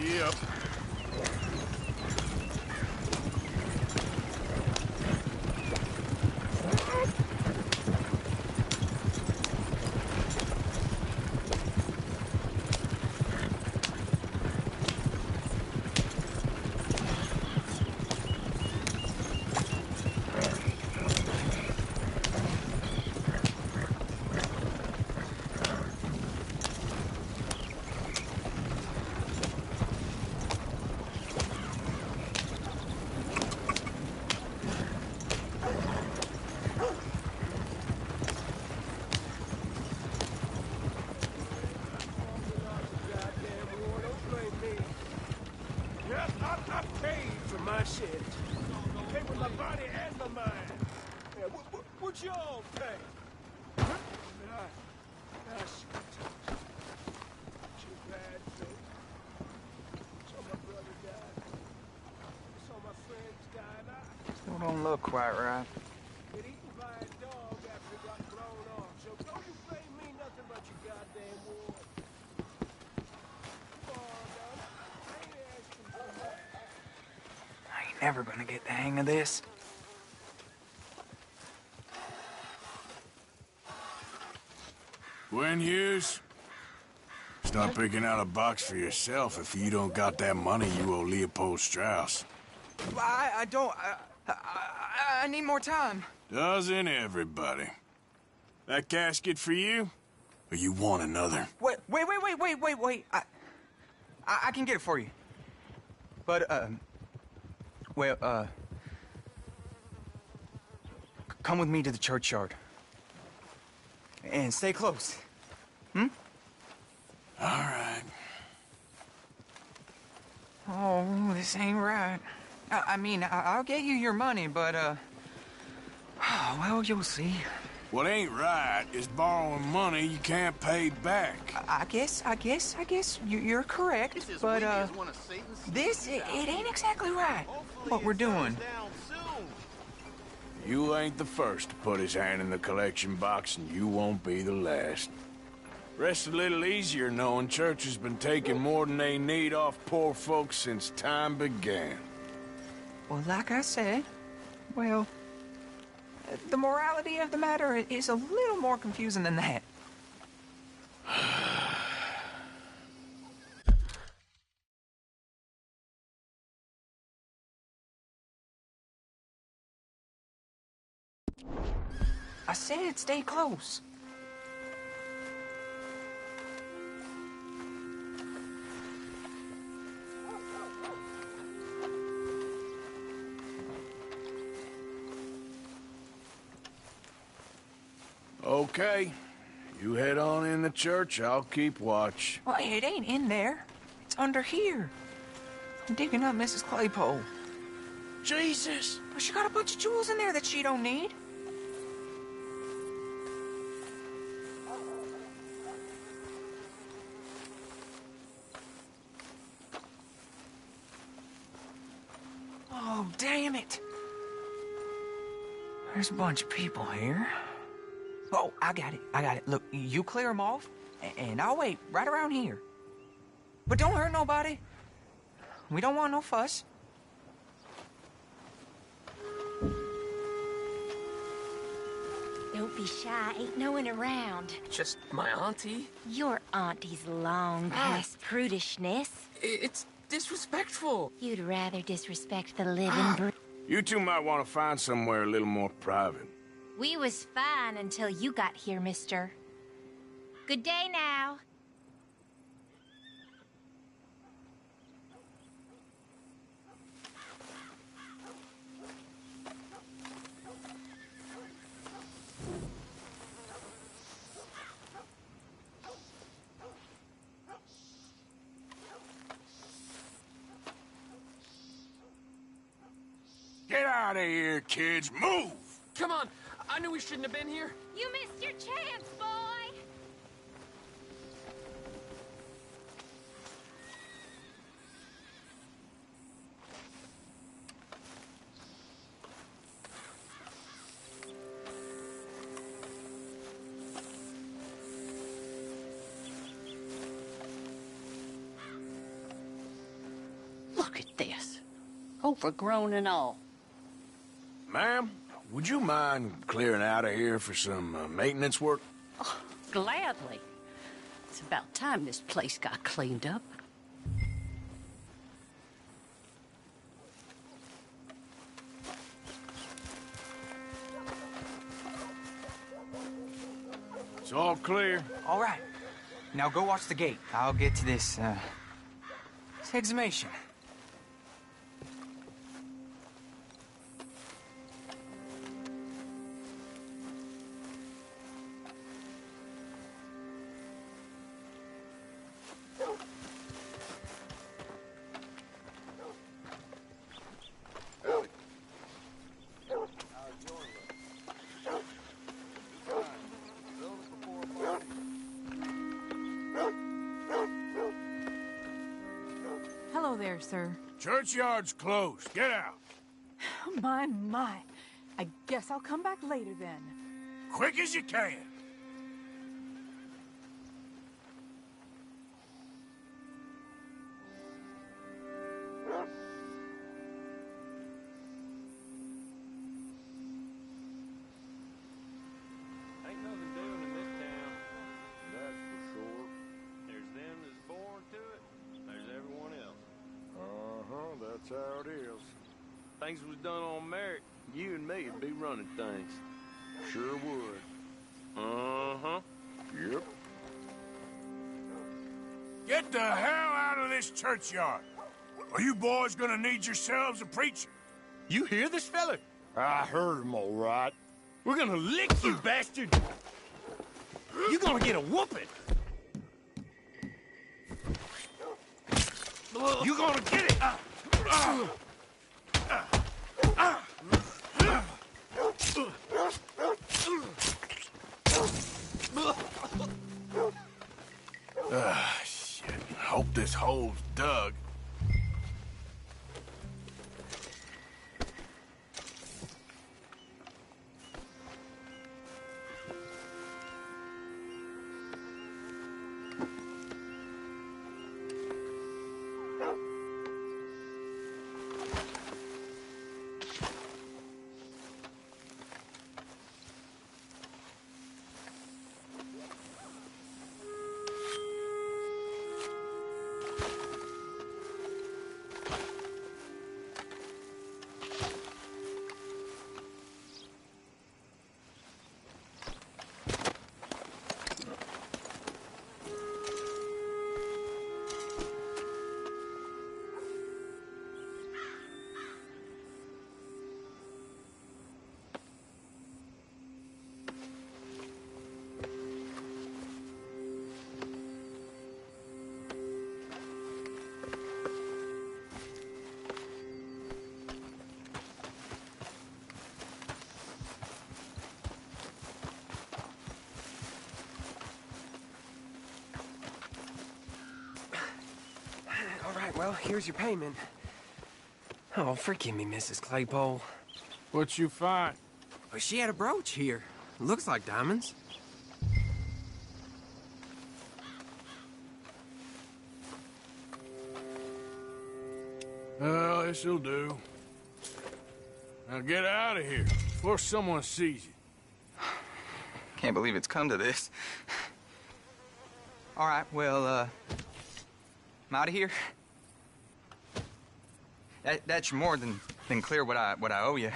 Yep. my shit. Pay with my body and my mind. Yeah, what y'all pay? Too bad, Phil. Saw my brother die. Saw my friends die. Still don't look quite right. Get eaten by a dog after it got blown off. So don't you blame me nothing but your goddamn war. Come on, dog. I ain't asking for much. I ain't never gonna get the hang of this. Gwen Hughes, start picking out a box for yourself if you don't got that money you owe Leopold Strauss. I don't. I need more time. Doesn't everybody? That casket for you? Or you want another? Wait. I can get it for you. But, come with me to the churchyard. And stay close. Hmm? All right. Oh, this ain't right. I mean, I'll get you your money, but, well, you'll see. What ain't right is borrowing money you can't pay back. I guess you're correct, but, it ain't exactly right, what we're doing. You ain't the first to put his hand in the collection box, and you won't be the last. Rest a little easier knowing church has been taking more than they need off poor folks since time began. Well, like I said, well, the morality of the matter is a little more confusing than that. I said stay close. Okay, You head on in the church, I'll keep watch. Well, it ain't in there. It's under here. I'm digging up Mrs. Claypole. Jesus! Well, she got a bunch of jewels in there that she don't need. Oh, damn it. There's a bunch of people here. Oh, I got it. Look, you clear them off, and I'll wait right around here. But don't hurt nobody. We don't want no fuss. Don't be shy. Ain't no one around. Just my auntie? Your auntie's long past prudishness. It's disrespectful. You'd rather disrespect the living You two might want to find somewhere a little more private. We was fine until you got here, mister. Good day now. Get out of here, kids. Move! Come on. I knew we shouldn't have been here. You missed your chance, boy! Look at this. Overgrown and all. Ma'am, would you mind clearing out of here for some maintenance work? Oh, gladly. It's about time this place got cleaned up. It's all clear. All right. Now go watch the gate. I'll get to this exhumation. Hello there, sir. Churchyard's closed. Get out. My. I guess I'll come back later then. Quick as you can. Ain't nothing doing in this town. That's for sure. There's them that's born to it. There's everyone else. That's how it is. Things was done on merit, you and me'd be running things. Sure would. Uh-huh. Yep. Get the hell out of this churchyard. Are you boys gonna need yourselves a preacher? You hear this fella? I heard him all right. We're gonna lick you, bastard! You're gonna get a whooping! You're gonna get it! Shit. Hope this hole's dug. right, well, here's your payment. Oh, forgive me, Mrs. Claypole. What you find? Well, she had a brooch here. Looks like diamonds. Well, this'll do. Now get out of here before someone sees you. Can't believe it's come to this. All right, well, I'm out of here. That's more than clear what I owe you.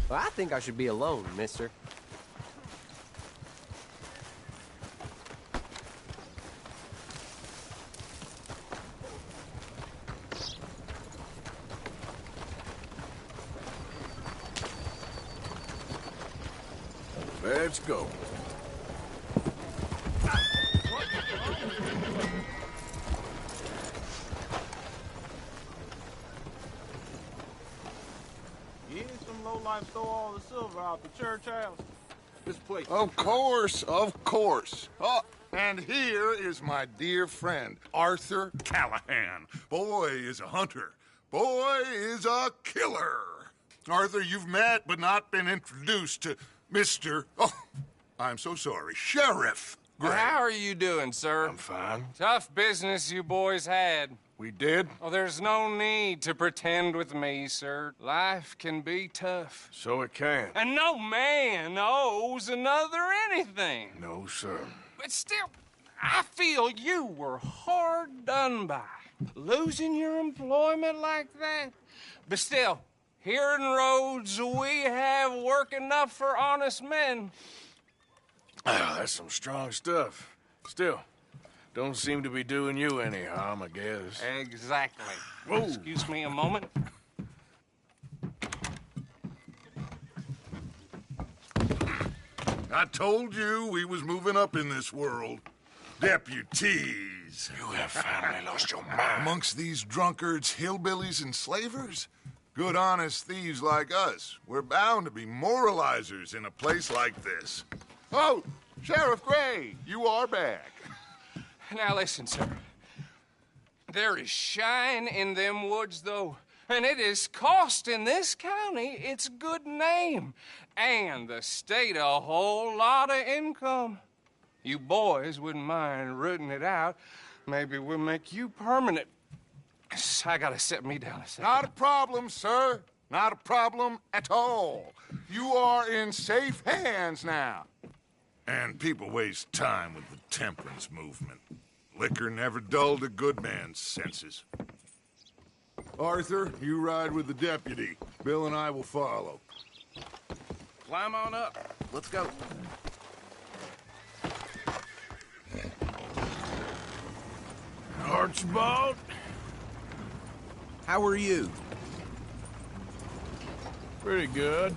Well, I think I should be alone, mister. Let's go. Stole all the silver out the church house. This place. Of course, of course. Oh, and here is my dear friend, Arthur Callahan. Boy is a hunter. Boy is a killer. Arthur, you've met but not been introduced to Mr. Oh, I'm so sorry, Sheriff Gray. How are you doing, sir? I'm fine. Tough business you boys had. We did? Oh, there's no need to pretend with me, sir. Life can be tough. So it can. And no man owes another anything. No, sir. But still, I feel you were hard done by. Losing your employment like that. But still, here in Rhodes, we have work enough for honest men. That's some strong stuff. Still, don't seem to be doing you any harm, I guess. Exactly. Whoa. Excuse me a moment. I told you we was moving up in this world. Deputies. You have finally lost your mind. Amongst these drunkards, hillbillies, and slavers? Good, honest thieves like us. We're bound to be moralizers in a place like this. Oh, Sheriff Gray, you are back. Now listen, sir. There is shine in them woods, though, and it is costing this county its good name and the state a whole lot of income. You boys wouldn't mind rooting it out. Maybe we'll make you permanent. I gotta set me down a second. Not a problem, sir. Not a problem at all. You are in safe hands now. And people waste time with the temperance movement. Liquor never dulled a good man's senses. Arthur, you ride with the deputy. Bill and I will follow. Climb on up. Let's go. Archibald? How are you? Pretty good.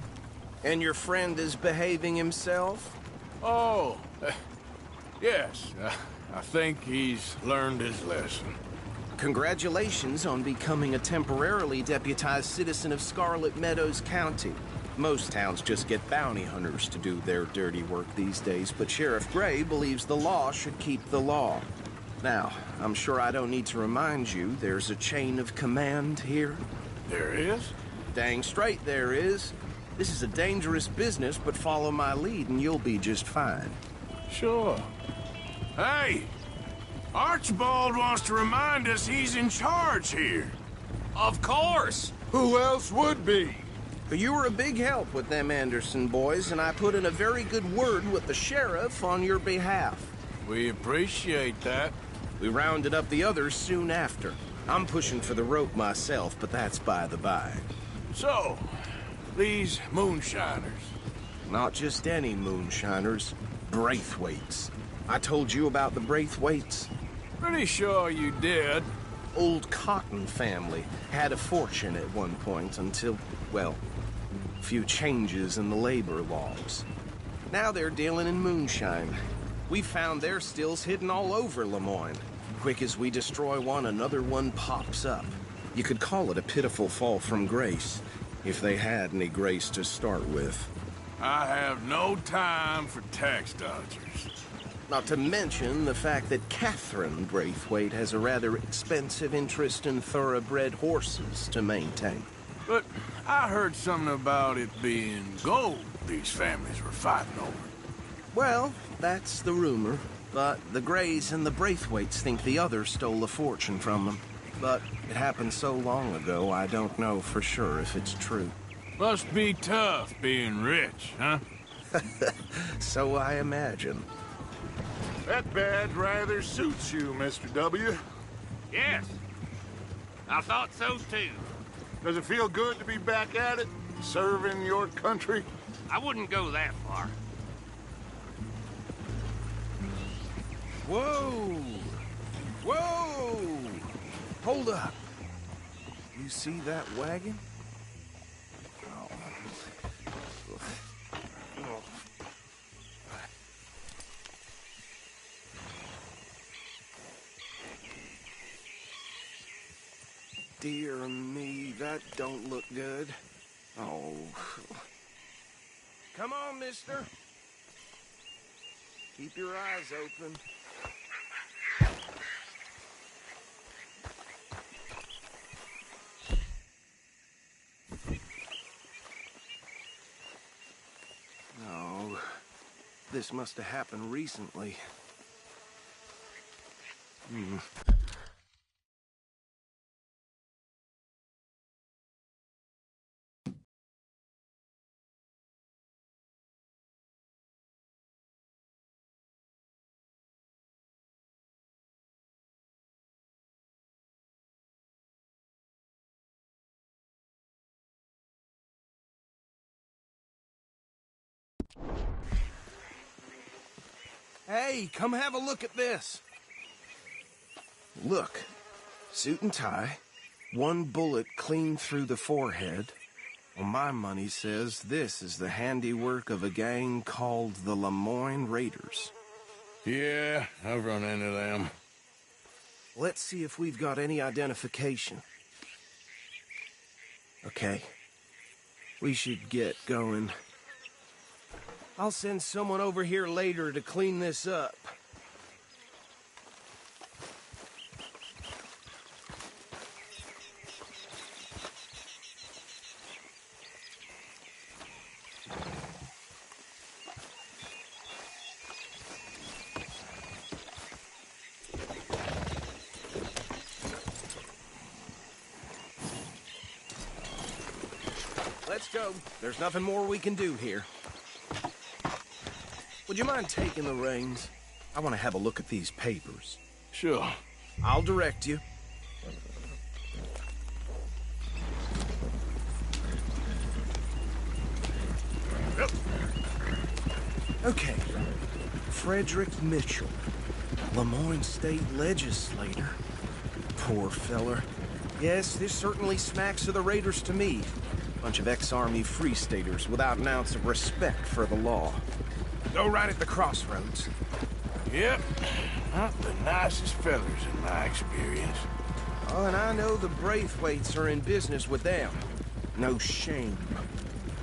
And your friend is behaving himself? Oh, yes. I think he's learned his lesson. Congratulations on becoming a temporarily deputized citizen of Scarlet Meadows County. Most towns just get bounty hunters to do their dirty work these days, but Sheriff Gray believes the law should keep the law. Now, I'm sure I don't need to remind you there's a chain of command here. There is? Dang straight there is. This is a dangerous business, but follow my lead and you'll be just fine. Sure. Hey! Archibald wants to remind us he's in charge here. Of course! Who else would be? You were a big help with them Anderson boys, and I put in a very good word with the sheriff on your behalf. We appreciate that. We rounded up the others soon after. I'm pushing for the rope myself, but that's by the by. So, these moonshiners, Not just any moonshiners. Braithwaites. I told you about the Braithwaites? Pretty sure you did. Old Cotton family had a fortune at one point until, well, a few changes in the labor laws. Now they're dealing in moonshine. We found their stills hidden all over Lemoyne. Quick as we destroy one, another one pops up. You could call it a pitiful fall from grace, if they had any grace to start with. I have no time for tax dodgers. Not to mention the fact that Catherine Braithwaite has a rather expensive interest in thoroughbred horses to maintain. But I heard something about it being gold these families were fighting over. Well, that's the rumor. But the Greys and the Braithwaites think the others stole a fortune from them. But it happened so long ago, I don't know for sure if it's true. Must be tough being rich, huh? So I imagine. That badge rather suits you, Mr. W. Yes. I thought so, too. Does it feel good to be back at it, serving your country? I wouldn't go that far. Whoa! Whoa! Hold up. You see that wagon? Dear me, that don't look good. Oh. Come on, mister. Keep your eyes open. No. This must have happened recently. Hey, come have a look at this. Look, suit and tie, one bullet clean through the forehead. Well, my money says this is the handiwork of a gang called the Lemoyne Raiders. Yeah, I've run into them. Let's see if we've got any identification. Okay. We should get going. I'll send someone over here later to clean this up. Let's go. There's nothing more we can do here. Would you mind taking the reins? I want to have a look at these papers. Sure. I'll direct you. Yep. Okay. Frederick Mitchell, Lemoyne State Legislator. Poor feller. Yes, this certainly smacks of the Raiders to me. Bunch of ex-Army Free Staters without an ounce of respect for the law. Go right at the crossroads. Yep. Not the nicest fellers in my experience. Oh, and I know the Braithwaites are in business with them. No shame.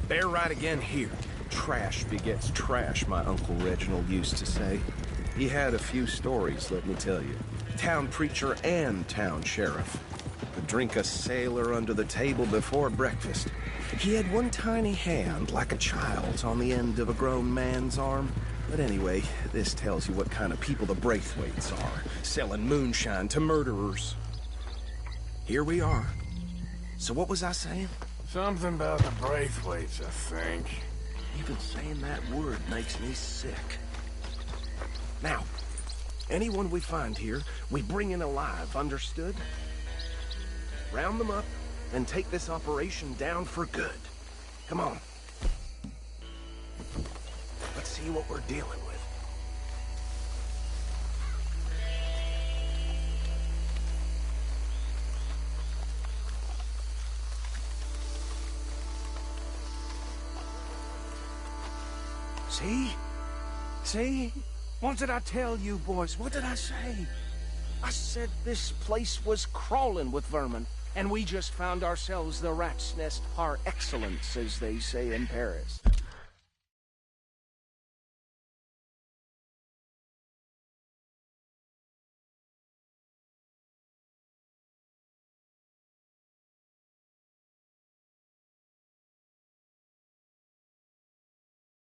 They're right again here. Trash begets trash, my Uncle Reginald used to say. He had a few stories, let me tell you. Town preacher and town sheriff. Could drink a sailor under the table before breakfast. He had one tiny hand, like a child's, on the end of a grown man's arm. But anyway, this tells you what kind of people the Braithwaites are, selling moonshine to murderers. Here we are. So what was I saying? Something about the Braithwaites, I think. Even saying that word makes me sick. Now, anyone we find here, we bring in alive, understood? Round them up, and take this operation down for good. Come on. see what we're dealing with. See? See? What did I tell you, boys? What did I say? I said this place was crawling with vermin, and we just found ourselves the rat's nest par excellence, as they say in Paris.